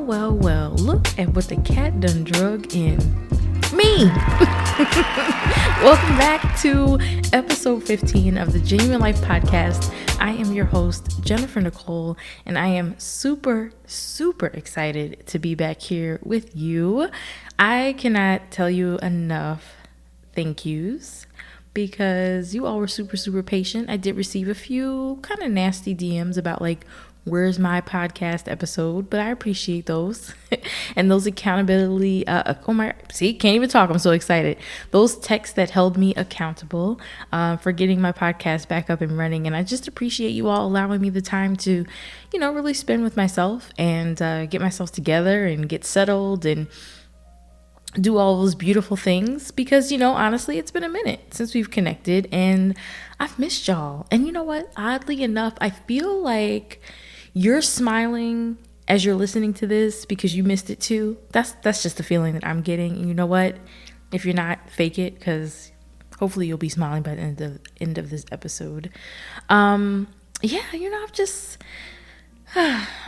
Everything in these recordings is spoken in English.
Well, look at what the cat done drug in. Me! Welcome back to episode 15 of the Genuine Life Podcast. I am your host, Jennifer Nicole, and I am super excited to be back here with you. I cannot tell you enough thank yous because you all were super patient. I did receive a few kind of nasty DMs about where's my podcast episode, but I appreciate those. And those accountability, can't even talk. I'm so excited. Those texts that held me accountable for getting my podcast back up and running. And I just appreciate you all allowing me the time to, really spend with myself and get myself together and get settled and do all those beautiful things because, honestly, it's been a minute since we've connected and I've missed y'all. And you know what? Oddly enough, I feel like you're smiling as you're listening to this because you missed it too. That's just the feeling that I'm getting. And you know what? If you're not, fake it, because hopefully you'll be smiling by the end of this episode. I'm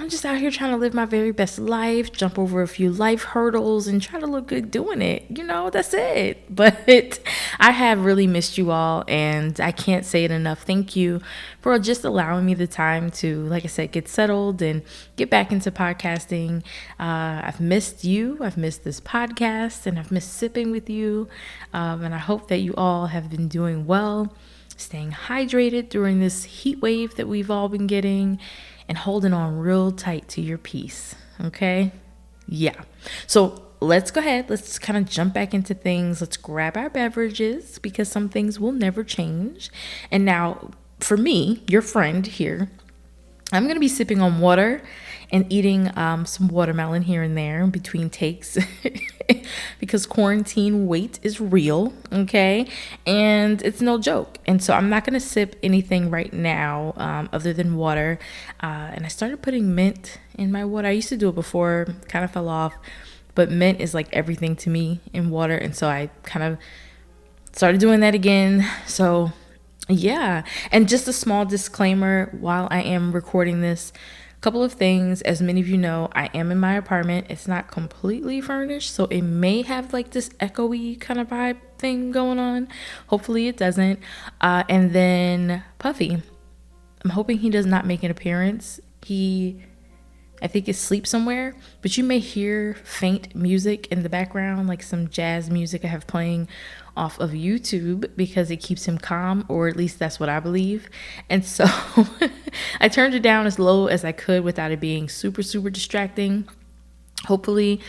just out here trying to live my very best life, jump over a few life hurdles and try to look good doing it. That's it. But I have really missed you all and I can't say it enough. Thank you for just allowing me the time to, like I said, get settled and get back into podcasting. I've missed you. I've missed this podcast and I've missed sipping with you. And I hope that you all have been doing well, staying hydrated during this heat wave that we've all been getting, and holding on real tight to your peace, okay? Yeah. So let's go ahead. Let's kind of jump back into things. Let's grab our beverages because some things will never change. And now, for me, your friend here, I'm going to be sipping on water and eating some watermelon here and there in between takes because quarantine weight is real, okay? And it's no joke. And so I'm not going to sip anything right now other than water. And I started putting mint in my water. I used to do it before, kind of fell off. But mint is like everything to me in water. And so I kind of started doing that again. So yeah. And just a small disclaimer while I am recording this. Couple of things. As many of you know, I am in my apartment. It's not completely furnished, so it may have this echoey kind of vibe thing going on. Hopefully it doesn't. And then Puffy, I'm hoping he does not make an appearance. I think is asleep somewhere, but you may hear faint music in the background, like some jazz music I have playing off of YouTube because it keeps him calm, or at least that's what I believe. And so I turned it down as low as I could without it being super distracting. Hopefully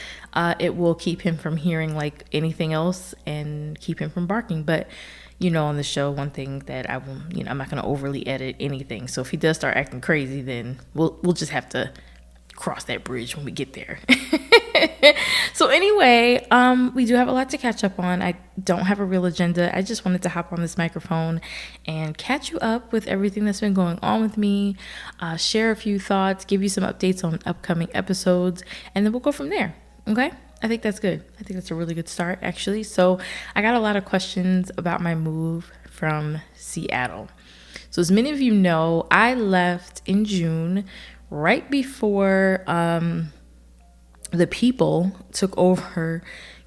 it will keep him from hearing anything else and keep him from barking. But on the show, one thing that I will, I'm not going to overly edit anything. So if he does start acting crazy, then we'll just have to cross that bridge when we get there. So anyway, we do have a lot to catch up on. I don't have a real agenda. I just wanted to hop on this microphone and catch you up with everything that's been going on with me, share a few thoughts, give you some updates on upcoming episodes, and then we'll go from there. Okay? I think that's good. I think that's a really good start, actually. So I got a lot of questions about my move from Seattle. So as many of you know, I left in June right before the people took over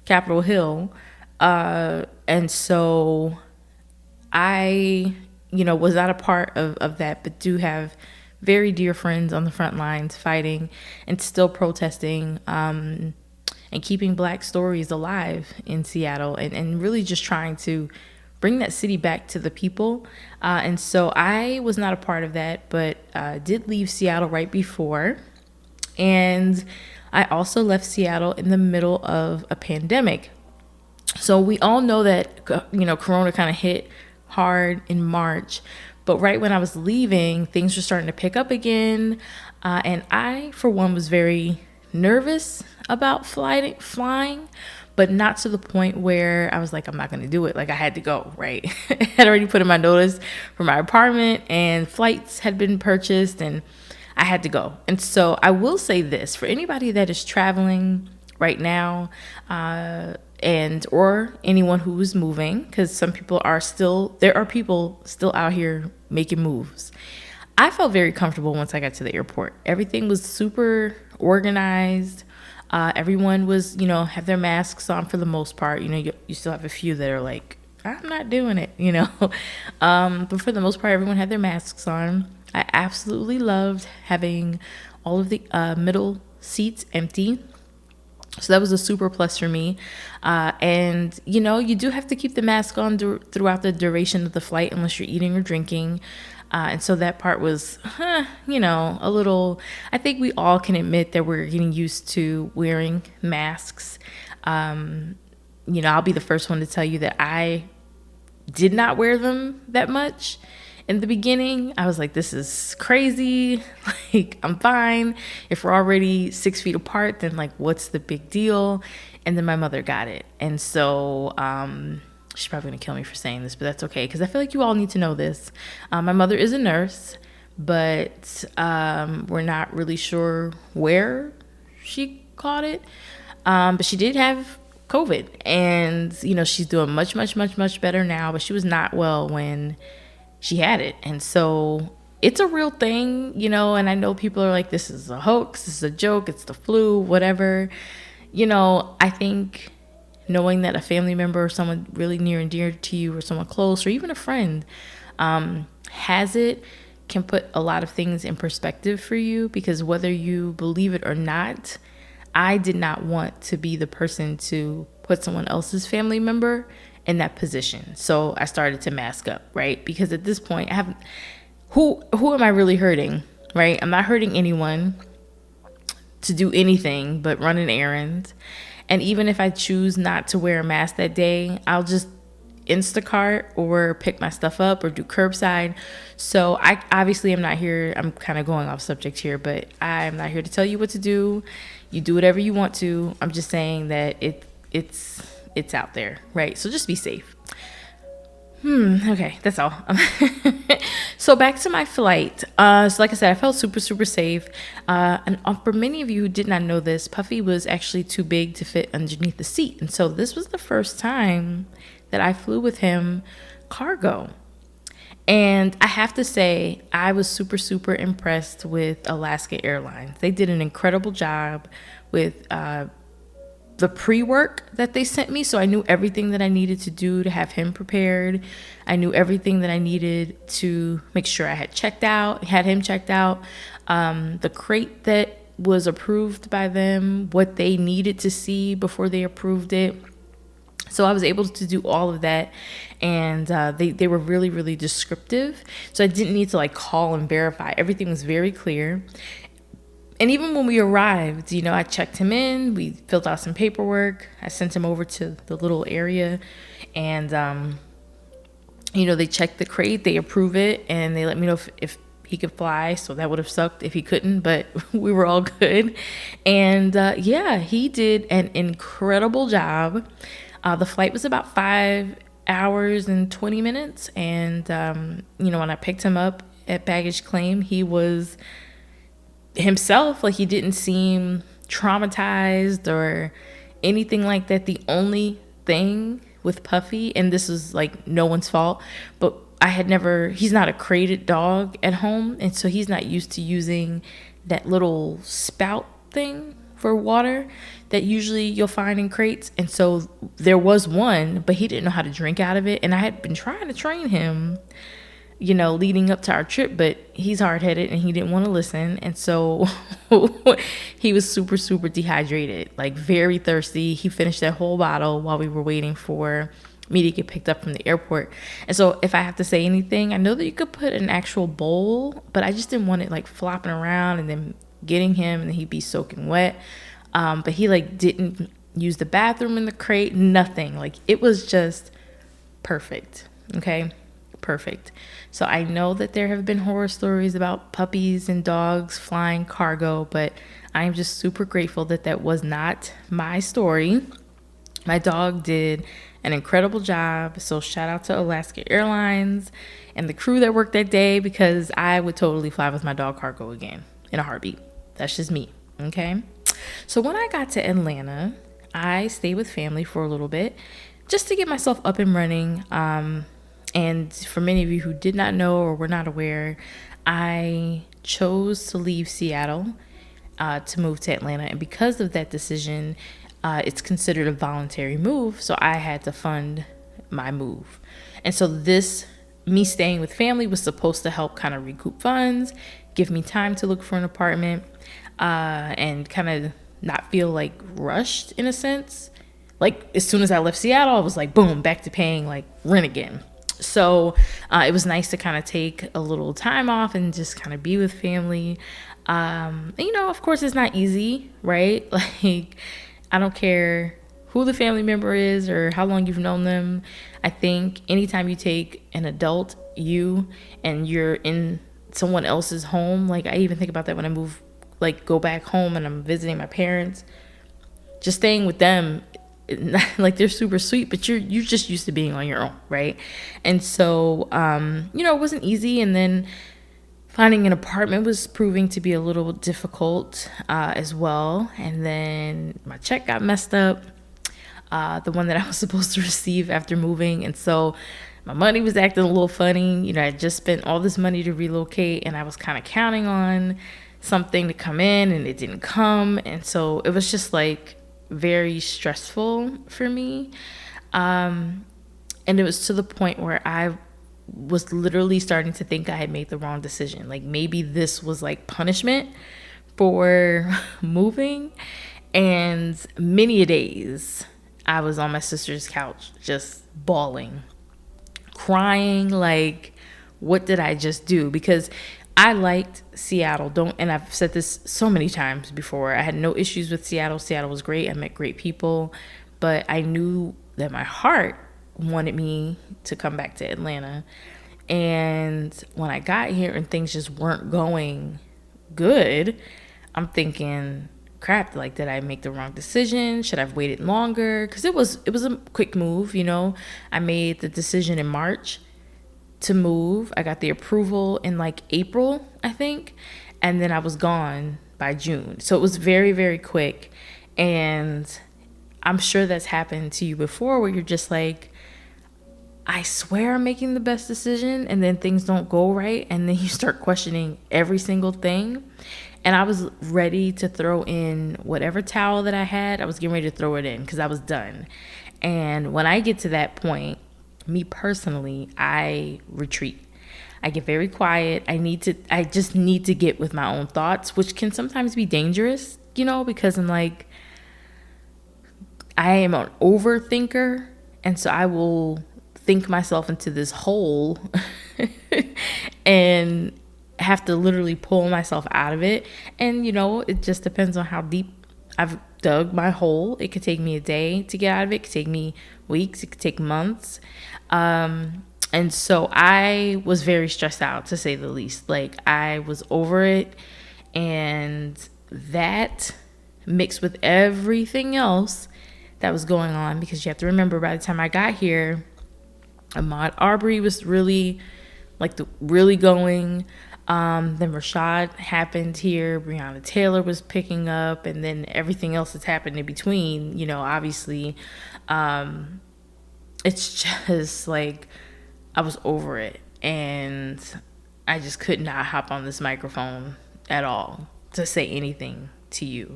Capitol Hill. And so I, was not a part of that, but do have very dear friends on the front lines fighting and still protesting and keeping Black stories alive in Seattle and really just trying to bring that city back to the people. And so I was not a part of that, but did leave Seattle right before. And I also left Seattle in the middle of a pandemic. So we all know that, Corona kind of hit hard in March. But right when I was leaving, things were starting to pick up again. And I, for one, was very nervous about flying, but not to the point where I was like, I'm not going to do it. I had to go, right? I had already put in my notice for my apartment and flights had been purchased and I had to go. And so I will say this, for anybody that is traveling right now or anyone who is moving, because there are people still out here making moves. I felt very comfortable once I got to the airport. Everything was super organized. Everyone was, have their masks on for the most part. You still have a few that are like, I'm not doing it. But for the most part, everyone had their masks on. I absolutely loved having all of the middle seats empty. So that was a super plus for me. And, you do have to keep the mask on throughout the duration of the flight unless you're eating or drinking. And so that part was, a little, I think we all can admit that we're getting used to wearing masks. I'll be the first one to tell you that I did not wear them that much. In the beginning, I was like, this is crazy. Like, I'm fine. If we're already 6 feet apart, then like, what's the big deal? And then my mother got it. And so, she's probably going to kill me for saying this, but that's okay. Because I feel like you all need to know this. My mother is a nurse, but we're not really sure where she caught it. But she did have COVID. And, she's doing much, much, much, much better now. But she was not well when she had it. And so it's a real thing, and I know people are like, this is a hoax, this is a joke, it's the flu, whatever. I think knowing that a family member or someone really near and dear to you or someone close or even a friend has it can put a lot of things in perspective for you, because whether you believe it or not, I did not want to be the person to put someone else's family member in that position. So I started to mask up, right? Because at this point, who am I really hurting, right? I'm not hurting anyone to do anything but run an errand. And even if I choose not to wear a mask that day, I'll just Instacart or pick my stuff up or do curbside. So I obviously am not here. I'm kind of going off subject here, but I'm not here to tell you what to do. You do whatever you want to. I'm just saying that it's out there, right? So just be safe. Okay, that's all. So back to my flight. So like I said, I felt super, super safe. And for many of you who did not know this, Puffy was actually too big to fit underneath the seat. And so this was the first time that I flew with him cargo. And I have to say, I was super, super impressed with Alaska Airlines. They did an incredible job with the pre-work that they sent me. So I knew everything that I needed to do to have him prepared. I knew everything that I needed to make sure I had him checked out. The crate that was approved by them, what they needed to see before they approved it. So I was able to do all of that, and they were really, really descriptive. So I didn't need to like call and verify. Everything was very clear. And even when we arrived, I checked him in. We filled out some paperwork. I sent him over to the little area, and they checked the crate. They approve it, and they let me know if he could fly. So that would have sucked if he couldn't, but we were all good. And he did an incredible job. The flight was about 5 hours and 20 minutes. And, when I picked him up at baggage claim, he was himself. Like, he didn't seem traumatized or anything like that. The only thing with Puffy, and this is like no one's fault, but he's not a crated dog at home. And so he's not used to using that little spout thing for water that usually you'll find in crates. And so there was one, but he didn't know how to drink out of it. And I had been trying to train him, leading up to our trip, but he's hard-headed and he didn't want to listen. And so he was super, super dehydrated, like very thirsty. He finished that whole bottle while we were waiting for me to get picked up from the airport. And so if I have to say anything, I know that you could put an actual bowl, but I just didn't want it like flopping around and then getting him and then he'd be soaking wet. But he like didn't use the bathroom in the crate, nothing. Like, it was just perfect. Okay, perfect. So I know that there have been horror stories about puppies and dogs flying cargo, but I'm just super grateful that that was not my story. My dog did an incredible job. So shout out to Alaska Airlines and the crew that worked that day, because I would totally fly with my dog cargo again in a heartbeat. That's just me. Okay. So when I got to Atlanta, I stayed with family for a little bit just to get myself up and running. And for many of you who did not know or were not aware, I chose to leave Seattle to move to Atlanta. And because of that decision, it's considered a voluntary move. So I had to fund my move. And so me staying with family was supposed to help kind of recoup funds, give me time to look for an apartment, and kind of not feel like rushed in a sense. Like as soon as I left Seattle, I was like, boom, back to paying like rent again. So it was nice to kind of take a little time off and just kind of be with family. And, of course it's not easy, right? Like I don't care who the family member is or how long you've known them. I think anytime you take an adult, and you're in someone else's home, like I even think about that when I move, like go back home and I'm visiting my parents, just staying with them, like they're super sweet, but you're just used to being on your own, right? And so, it wasn't easy. And then finding an apartment was proving to be a little difficult as well. And then my check got messed up, the one that I was supposed to receive after moving. And so my money was acting a little funny. I just spent all this money to relocate, and I was kind of counting on something to come in, and it didn't come. And so it was just like very stressful for me. And it was to the point where I was literally starting to think I had made the wrong decision. Like maybe this was like punishment for moving. And many a days I was on my sister's couch just bawling, crying, like, what did I just do? Because I liked Seattle. And I've said this so many times before. I had no issues with Seattle. Seattle was great. I met great people. But I knew that my heart wanted me to come back to Atlanta. And when I got here and things just weren't going good, I'm thinking, crap, like, did I make the wrong decision? Should I have waited longer? Because it was a quick move, I made the decision in March to move. I got the approval in like April, I think. And then I was gone by June. So it was very, very quick. And I'm sure that's happened to you before, where you're just like, I swear I'm making the best decision, and then things don't go right. And then you start questioning every single thing. And I was ready to throw in whatever towel that I had. I was getting ready to throw it in because I was done. And when I get to that point, me personally, I retreat. I get very quiet. I just need to get with my own thoughts, which can sometimes be dangerous, because I'm like, I am an overthinker. And so I will think myself into this hole and have to literally pull myself out of it. And, it just depends on how deep I've dug my hole. It could take me a day to get out of it. It could take me weeks. It could take months. And so I was very stressed out, to say the least. Like, I was over it. And that mixed with everything else that was going on, because you have to remember, by the time I got here, Ahmaud Arbery was really going. Then Rashad happened here. Breonna Taylor was picking up, and then everything else that's happened in between. Obviously, it's just like I was over it, and I just could not hop on this microphone at all to say anything to you,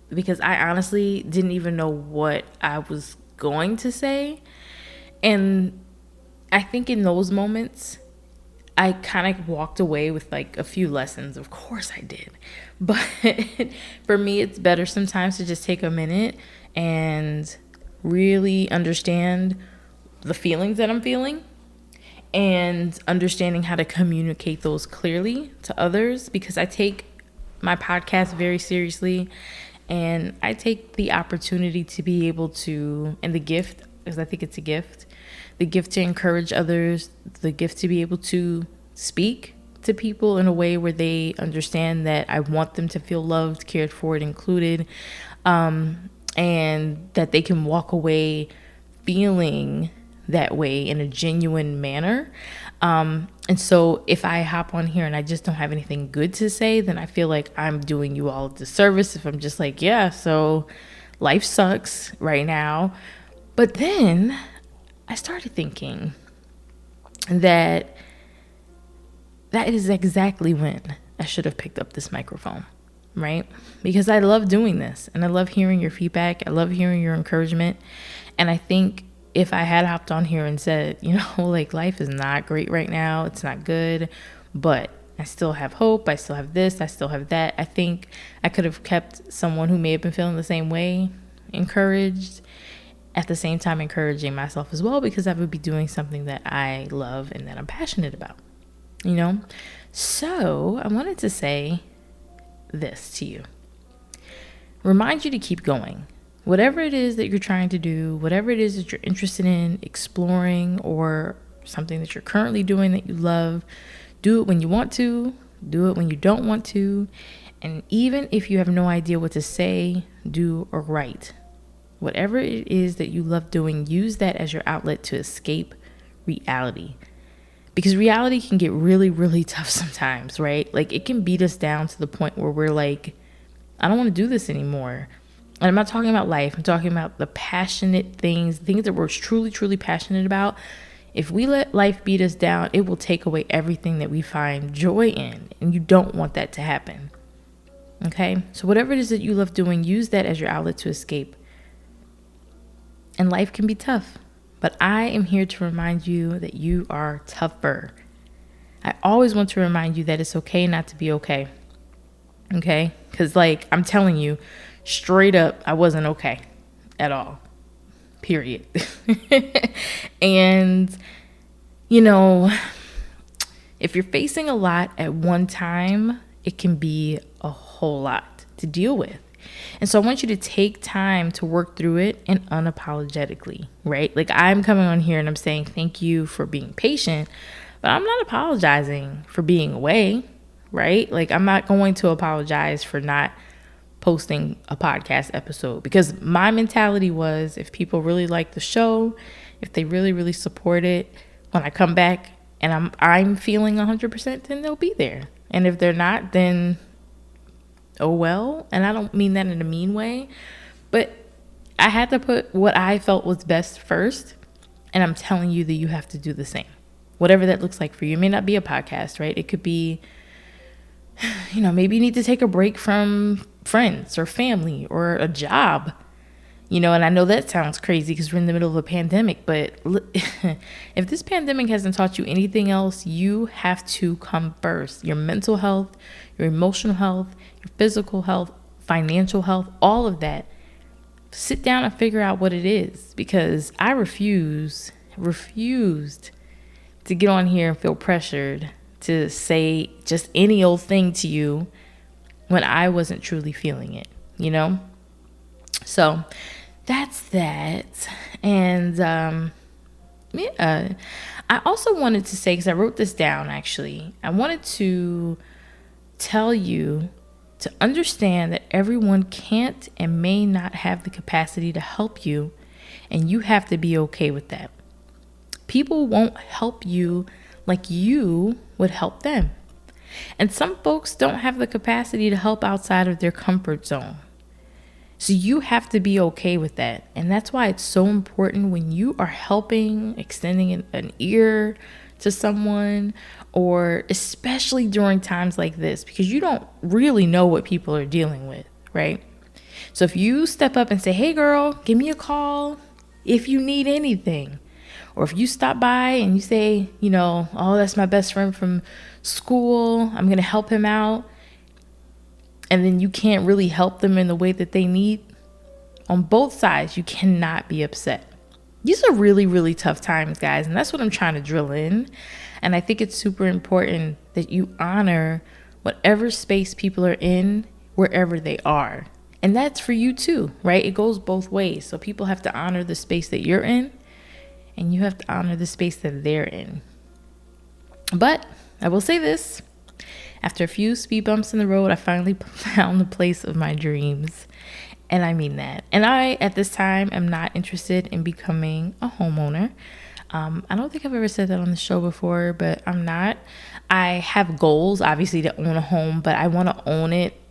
because I honestly didn't even know what I was going to say. And I think in those moments, I kind of walked away with like a few lessons. Of course I did. But for me, it's better sometimes to just take a minute and really understand the feelings that I'm feeling, and understanding how to communicate those clearly to others, because I take my podcast very seriously, and I take the opportunity to be able to, and the gift, because I think it's a gift, the gift to encourage others, the gift to be able to speak to people in a way where they understand that I want them to feel loved, cared for, and included, and that they can walk away feeling that way in a genuine manner. And so if I hop on here and I just don't have anything good to say, then I feel like I'm doing you all a disservice if I'm just like, yeah, so life sucks right now. But then I started thinking that is exactly when I should have picked up this microphone, right? Because I love doing this and I love hearing your feedback. I love hearing your encouragement. And I think if I had hopped on here and said, like life is not great right now, it's not good, but I still have hope, I still have this, I still have that, I think I could have kept someone who may have been feeling the same way encouraged, at the same time encouraging myself as well, because I would be doing something that I love and that I'm passionate about, So I wanted to say this to you. Remind you to keep going. Whatever it is that you're trying to do, whatever it is that you're interested in exploring, or something that you're currently doing that you love, do it when you want to, do it when you don't want to. And even if you have no idea what to say, do, or write, whatever it is that you love doing, use that as your outlet to escape reality. Because reality can get really, really tough sometimes, right? Like it can beat us down to the point where we're like, I don't want to do this anymore. And I'm not talking about life. I'm talking about the passionate things that we're truly, truly passionate about. If we let life beat us down, it will take away everything that we find joy in. And you don't want that to happen. Okay? So whatever it is that you love doing, use that as your outlet to escape. And life can be tough. But I am here to remind you that you are tougher. I always want to remind you that it's okay not to be okay. Okay? Because I'm telling you, straight up, I wasn't okay at all, period. And, if you're facing a lot at one time, it can be a whole lot to deal with. And so I want you to take time to work through it and unapologetically, right? Like I'm coming on here and I'm saying thank you for being patient, but I'm not apologizing for being away, right? Like I'm not going to apologize for not posting a podcast episode, because my mentality was, if people really like the show, if they really, really support it, when I come back and I'm feeling 100%, then they'll be there. And if they're not, then oh well. And I don't mean that in a mean way, but I had to put what I felt was best first. And I'm telling you that you have to do the same, whatever that looks like for you. It may not be a podcast, right? It could be, maybe you need to take a break from friends or family or a job, and I know that sounds crazy because we're in the middle of a pandemic, but if this pandemic hasn't taught you anything else, you have to come first. Your mental health, your emotional health, your physical health, financial health, all of that. Sit down and figure out what it is, because I refused to get on here and feel pressured to say just any old thing to you when I wasn't truly feeling it, So that's that. And I also wanted to say, because I wrote this down actually, I wanted to tell you to understand that everyone can't and may not have the capacity to help you, and you have to be okay with that. People won't help you like you would help them. And some folks don't have the capacity to help outside of their comfort zone. So you have to be okay with that. And that's why it's so important when you are helping, extending an ear to someone, or especially during times like this, because you don't really know what people are dealing with, right? So if you step up and say, hey girl, give me a call if you need anything. Or if you stop by and you say, oh, that's my best friend from school, I'm going to help him out. And then you can't really help them in the way that they need. On both sides, you cannot be upset. These are really, really tough times, guys. And that's what I'm trying to drill in. And I think it's super important that you honor whatever space people are in, wherever they are. And that's for you too, right? It goes both ways. So people have to honor the space that you're in, and you have to honor the space that they're in. But I will say this. After a few speed bumps in the road, I finally found the place of my dreams. And I mean that. And I, at this time, am not interested in becoming a homeowner. I don't think I've ever said that on the show before, but I'm not. I have goals, obviously, to own a home, but I want to own it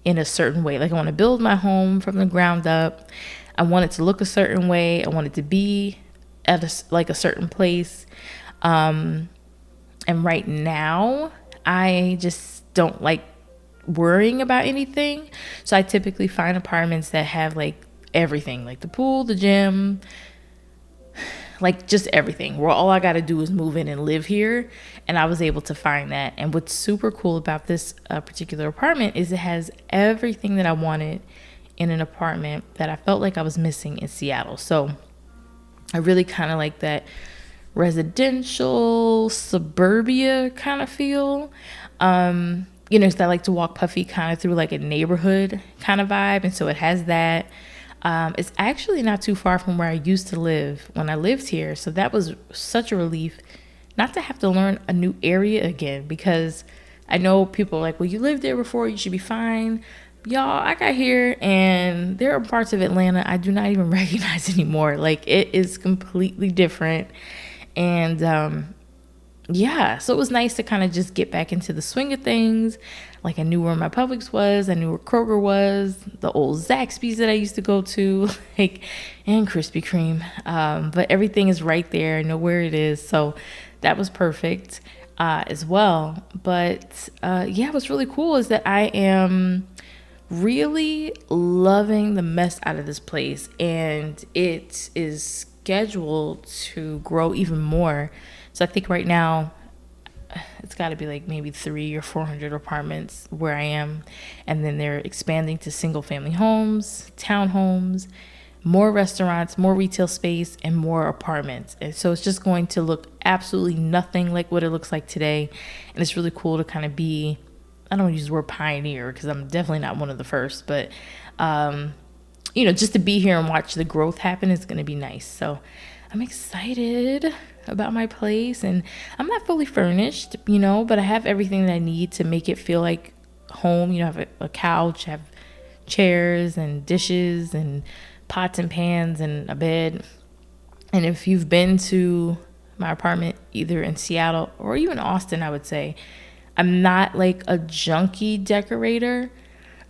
in a certain way. Like I want to build my home from the ground up. I want it to look a certain way. I want it to be at a certain place. And right now, I just don't like worrying about anything. So I typically find apartments that have like everything, like the pool, the gym, like just everything, where all I got to do is move in and live here. And I was able to find that. And what's super cool about this particular apartment is it has everything that I wanted in an apartment that I felt like I was missing in Seattle. So I really kind of like that residential suburbia kind of feel. So I like to walk puffy kind of through like a neighborhood kind of vibe. And so it has that. It's actually not too far from where I used to live when I lived here. So that was such a relief not to have to learn a new area again, because I know people are like, well, you lived there before, you should be fine. Y'all, I got here and there are parts of Atlanta I do not even recognize anymore. Like, it is completely different. And so it was nice to kind of just get back into the swing of things. Like, I knew where my Publix was, I knew where Kroger was, the old Zaxby's that I used to go to, like, and Krispy Kreme. But everything is right there. I know where it is. So that was perfect as well. But what's really cool is that I am really loving the mess out of this place, and it is scheduled to grow even more. So I think right now it's got to be like maybe 300 or 400 apartments where I am, and then they're expanding to single family homes, townhomes, more restaurants, more retail space, and more apartments. And so it's just going to look absolutely nothing like what it looks like today. And it's really cool to kind of be, I don't want to use the word pioneer because I'm definitely not one of the first, but just to be here and watch the growth happen is going to be nice. So I'm excited about my place, and I'm not fully furnished, but I have everything that I need to make it feel like home. I have a couch, I have chairs and dishes and pots and pans and a bed. And if you've been to my apartment either in Seattle or even Austin, I would say I'm not like a junky decorator.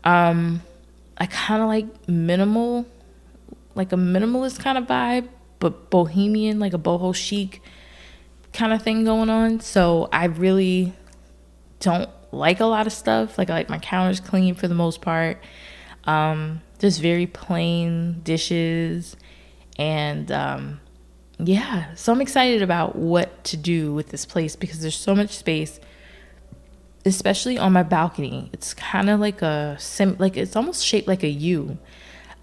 I kind of like minimal, like a minimalist kind of vibe, but bohemian, like a boho chic kind of thing going on. So I really don't like a lot of stuff. Like, I like my counters clean for the most part. Just very plain dishes. And so I'm excited about what to do with this place because there's so much space, especially on my balcony. It's kind of like it's almost shaped like a U,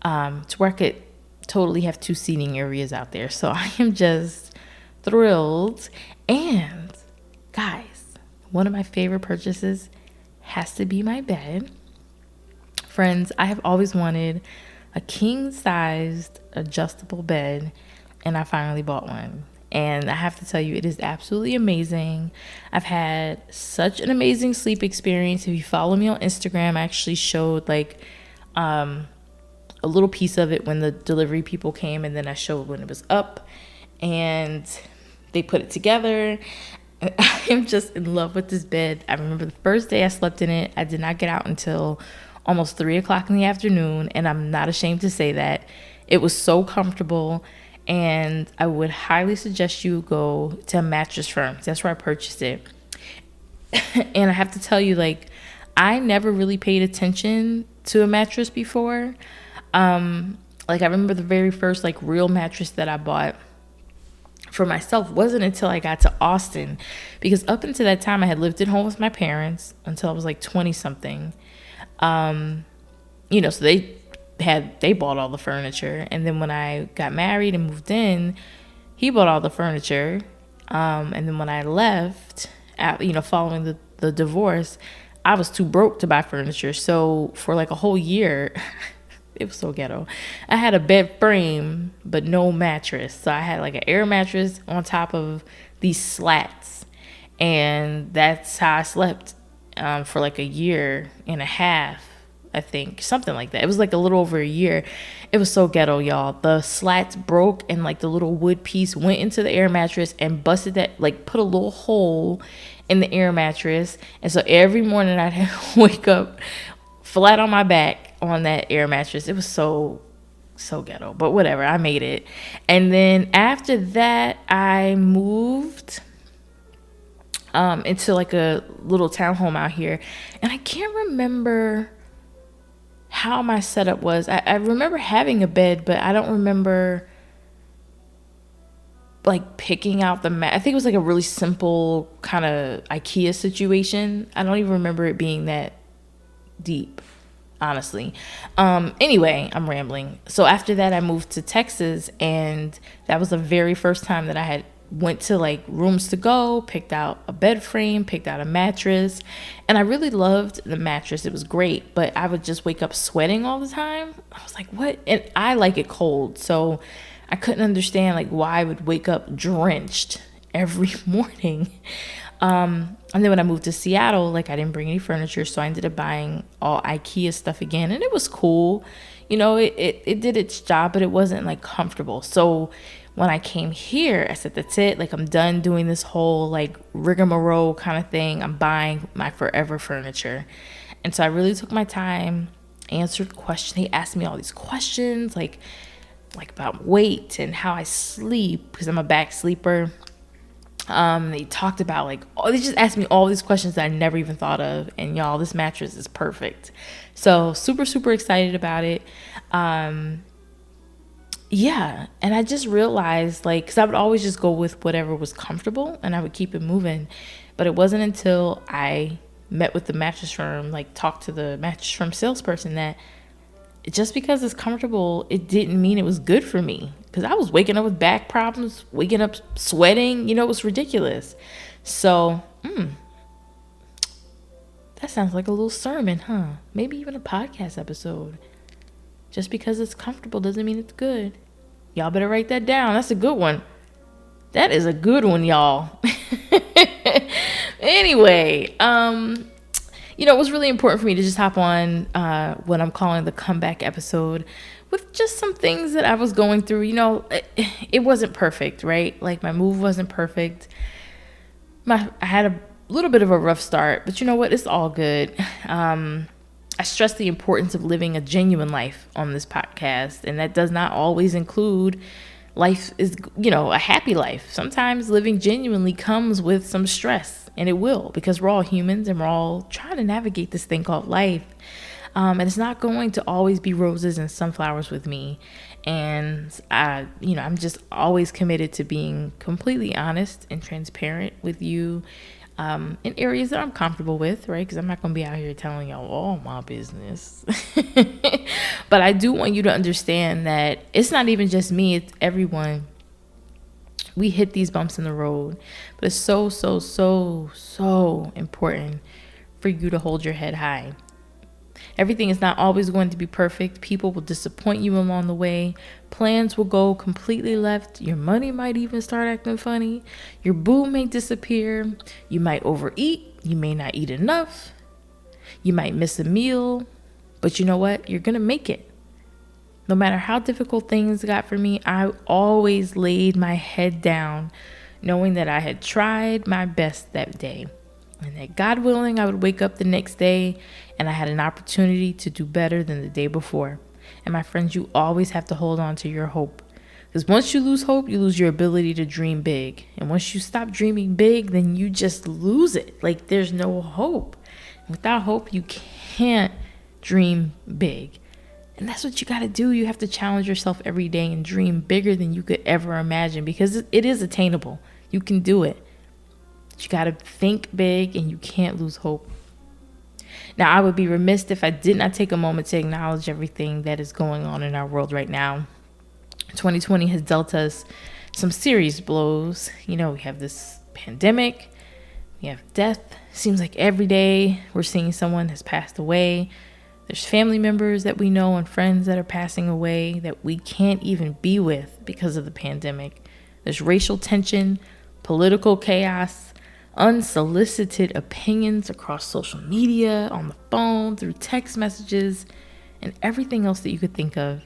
to where I could totally have 2 seating areas out there. So I am just thrilled. And guys, one of my favorite purchases has to be my bed. Friends, I have always wanted a king-sized adjustable bed, and I finally bought one. And I have to tell you, it is absolutely amazing. I've had such an amazing sleep experience. If you follow me on Instagram, I actually showed like a little piece of it when the delivery people came, and then I showed when it was up and they put it together. I am just in love with this bed. I remember the first day I slept in it, I did not get out until almost 3:00 in the afternoon, and I'm not ashamed to say that. It was so comfortable, and I would highly suggest you go to Mattress Firm. That's where I purchased it. And I have to tell you, like, I never really paid attention to a mattress before. Like, I remember the very first like real mattress that I bought for myself wasn't until I got to Austin, because up until that time I had lived at home with my parents until I was like 20 something. So they bought all the furniture, and then when I got married and moved in, he bought all the furniture. And then when I left, following the divorce, I was too broke to buy furniture. So for like a whole year, it was so ghetto, I had a bed frame but no mattress. So I had like an air mattress on top of these slats, and that's how I slept for like a year and a half, I think, something like that. It was like a little over a year. It was so ghetto, y'all. The slats broke, and like the little wood piece went into the air mattress and busted that, like put a little hole in the air mattress. And so every morning I'd have to wake up flat on my back on that air mattress. It was so ghetto, but whatever, I made it. And then after that, I moved into like a little townhome out here. And I can't remember how my setup was. I remember having a bed, but I don't remember like picking out the mat. I think it was like a really simple kind of IKEA situation. I don't even remember it being that deep, honestly. Anyway, I'm rambling. So after that, I moved to Texas, and that was the very first time that I had went to like Rooms to Go, picked out a bed frame, picked out a mattress, and I really loved the mattress. It was great, but I would just wake up sweating all the time. I was like, what? And I like it cold, so I couldn't understand like why I would wake up drenched every morning. And then when I moved to Seattle, like I didn't bring any furniture, so I ended up buying all IKEA stuff again, and it was cool. You know, it did its job, but it wasn't like comfortable. So when I came here, I said, that's it. Like, I'm done doing this whole like rigmarole kind of thing. I'm buying my forever furniture. And so I really took my time, answered questions. They asked me all these questions, like about weight and how I sleep, because I'm a back sleeper. They talked about like, they just asked me all these questions that I never even thought of. And y'all, this mattress is perfect. So super, super excited about it. Yeah. And I just realized like, cause I would always just go with whatever was comfortable and I would keep it moving. But it wasn't until I met with the mattress firm, like talked to the mattress firm salesperson, that just because it's comfortable, it didn't mean it was good for me. Because I was waking up with back problems, waking up sweating, it was ridiculous. So, that sounds like a little sermon, huh? Maybe even a podcast episode. Just because it's comfortable doesn't mean it's good. Y'all better write that down. That's a good one. That is a good one, y'all. Anyway, it was really important for me to just hop on what I'm calling the comeback episode with just some things that I was going through. It wasn't perfect, right? Like, my move wasn't perfect. I had a little bit of a rough start, but you know what? It's all good. I stress the importance of living a genuine life on this podcast, and that does not always include life is, a happy life. Sometimes living genuinely comes with some stress, and it will, because we're all humans and we're all trying to navigate this thing called life. And it's not going to always be roses and sunflowers with me. And I'm just always committed to being completely honest and transparent with you in areas that I'm comfortable with, right? Because I'm not going to be out here telling y'all all my business. But I do want you to understand that it's not even just me, it's everyone. We hit these bumps in the road, but it's so, so, so, so important for you to hold your head high. Everything is not always going to be perfect. People will disappoint you along the way. Plans will go completely left. Your money might even start acting funny. Your boo may disappear. You might overeat. You may not eat enough. You might miss a meal. But you know what? You're going to make it. No matter how difficult things got for me, I always laid my head down, knowing that I had tried my best that day. And that God willing, I would wake up the next day and I had an opportunity to do better than the day before. And my friends, you always have to hold on to your hope. Because once you lose hope, you lose your ability to dream big. And once you stop dreaming big, then you just lose it. Like, there's no hope. Without hope, you can't dream big. And that's what you got to do. You have to challenge yourself every day and dream bigger than you could ever imagine, because it is attainable. You can do it. You got to think big and you can't lose hope. Now, I would be remiss if I did not take a moment to acknowledge everything that is going on in our world right now. 2020 has dealt us some serious blows. We have this pandemic. We have death. Seems like every day we're seeing someone has passed away. There's family members that we know and friends that are passing away that we can't even be with because of the pandemic. There's racial tension, political chaos, unsolicited opinions across social media, on the phone, through text messages, and everything else that you could think of.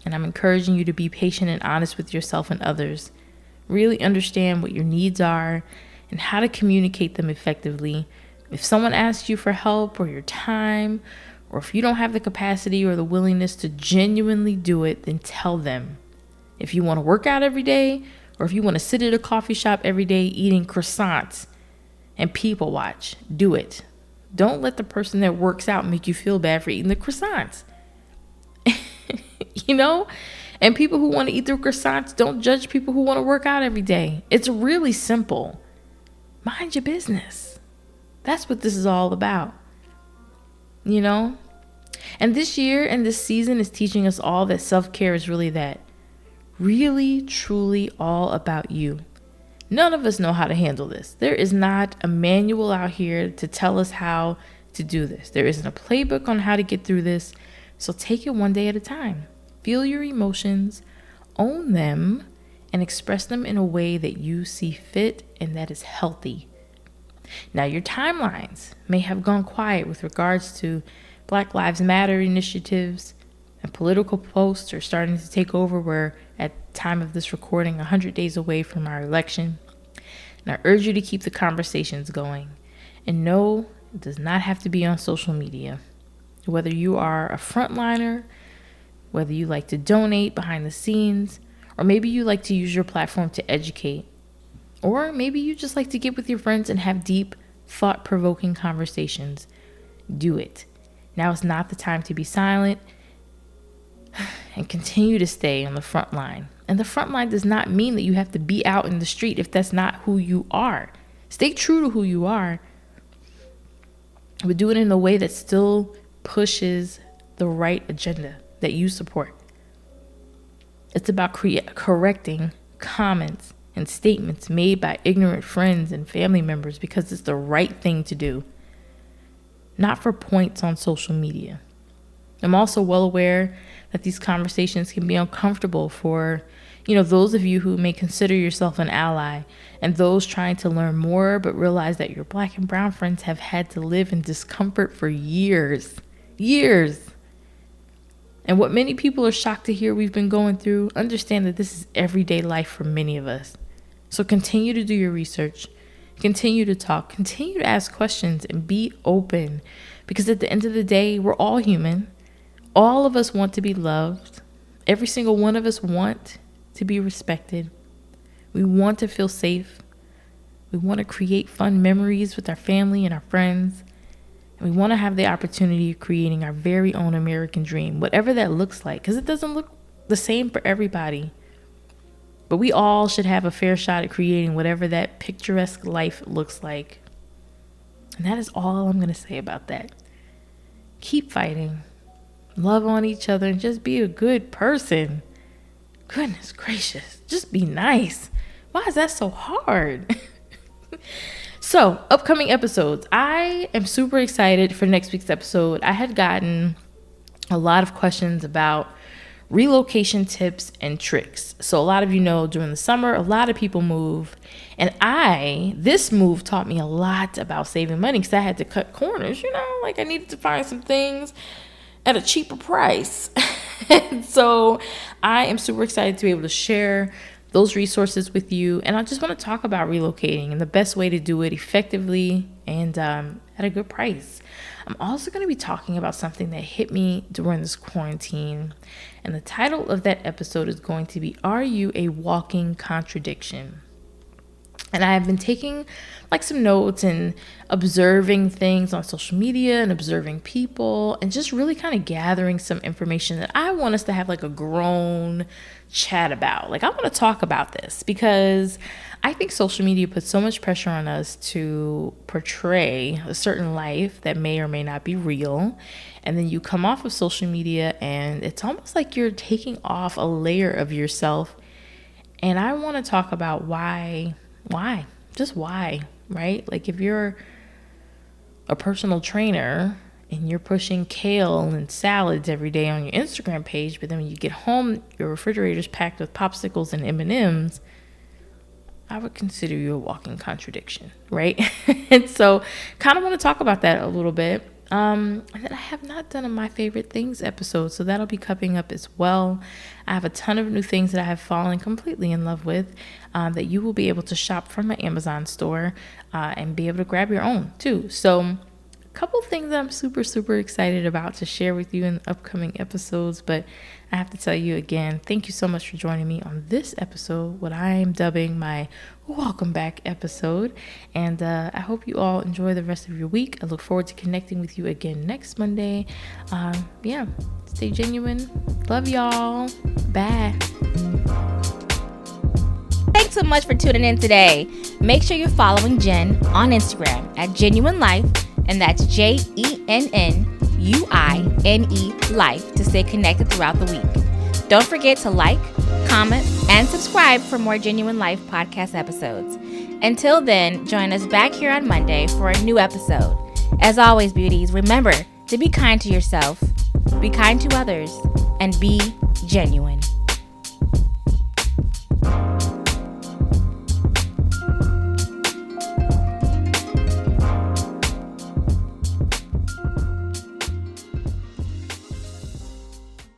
And I'm encouraging you to be patient and honest with yourself and others. Really understand what your needs are and how to communicate them effectively. If someone asks you for help or your time, or if you don't have the capacity or the willingness to genuinely do it, then tell them. If you want to work out every day, or if you want to sit at a coffee shop every day eating croissants, and people watch. Do it. Don't let the person that works out make you feel bad for eating the croissants. You know? And people who want to eat their croissants, don't judge people who want to work out every day. It's really simple. Mind your business. That's what this is all about. You know? And this year and this season is teaching us all that self-care is really that. Really, truly all about you. None of us know how to handle this. There is not a manual out here to tell us how to do this. There isn't a playbook on how to get through this. So take it one day at a time. Feel your emotions, own them, and express them in a way that you see fit and that is healthy. Now, your timelines may have gone quiet with regards to Black Lives Matter initiatives, and political posts are starting to take over. We're at time of this recording 100 days away from our election. And I urge you to keep the conversations going. And no, it does not have to be on social media. Whether you are a frontliner, whether you like to donate behind the scenes, or maybe you like to use your platform to educate, or maybe you just like to get with your friends and have deep, thought-provoking conversations. Do it. Now is not the time to be silent, and continue to stay on the front line. And the front line does not mean that you have to be out in the street if that's not who you are. Stay true to who you are, but do it in a way that still pushes the right agenda that you support. It's about correcting comments and statements made by ignorant friends and family members because it's the right thing to do, not for points on social media. I'm also well aware that these conversations can be uncomfortable for, those of you who may consider yourself an ally, and those trying to learn more but realize that your Black and brown friends have had to live in discomfort for years. And what many people are shocked to hear we've been going through, understand that this is everyday life for many of us. So continue to do your research, continue to talk, continue to ask questions, and be open, because at the end of the day, we're all human. All of us want to be loved. Every single one of us want to be respected. We want to feel safe. We want to create fun memories with our family and our friends. And we want to have the opportunity of creating our very own American dream, whatever that looks like, because it doesn't look the same for everybody. But we all should have a fair shot at creating whatever that picturesque life looks like. And that is all I'm going to say about that. Keep fighting. Love on each other and just be a good person. Goodness gracious. Just be nice. Why is that so hard? So, upcoming episodes. I am super excited for next week's episode. I had gotten a lot of questions about relocation tips and tricks. So a lot of you know during the summer, a lot of people move. And this move taught me a lot about saving money because I had to cut corners, I needed to find some things at a cheaper price. And so I am super excited to be able to share those resources with you. And I just want to talk about relocating and the best way to do it effectively and at a good price. I'm also going to be talking about something that hit me during this quarantine. And the title of that episode is going to be, Are You a Walking Contradiction? And I have been taking some notes and observing things on social media and observing people and just really kind of gathering some information that I want us to have a grown chat about. I want to talk about this because I think social media puts so much pressure on us to portray a certain life that may or may not be real. And then you come off of social media and it's almost like you're taking off a layer of yourself. And I want to talk about why, right? If you're a personal trainer and you're pushing kale and salads every day on your Instagram page, but then when you get home, your refrigerator's packed with popsicles and M&Ms, I would consider you a walking contradiction, right? And so kind of want to talk about that a little bit. And then I have not done a My Favorite Things episode, so that'll be coming up as well. I have a ton of new things that I have fallen completely in love with that you will be able to shop from my Amazon store and be able to grab your own too. So couple things I'm super, super excited about to share with you in upcoming episodes. But I have to tell you again, thank you so much for joining me on this episode, what I'm dubbing my welcome back episode. And I hope you all enjoy the rest of your week. I look forward to connecting with you again next Monday. Stay genuine. Love y'all. Bye. Thanks so much for tuning in today. Make sure you're following Jenn on Instagram at Genuine Life, and that's JENNUINE Life, to stay connected throughout the week. Don't forget to like, comment, and subscribe for more Genuine Life podcast episodes. Until then, join us back here on Monday for a new episode. As always, beauties, remember to be kind to yourself, be kind to others, and be genuine.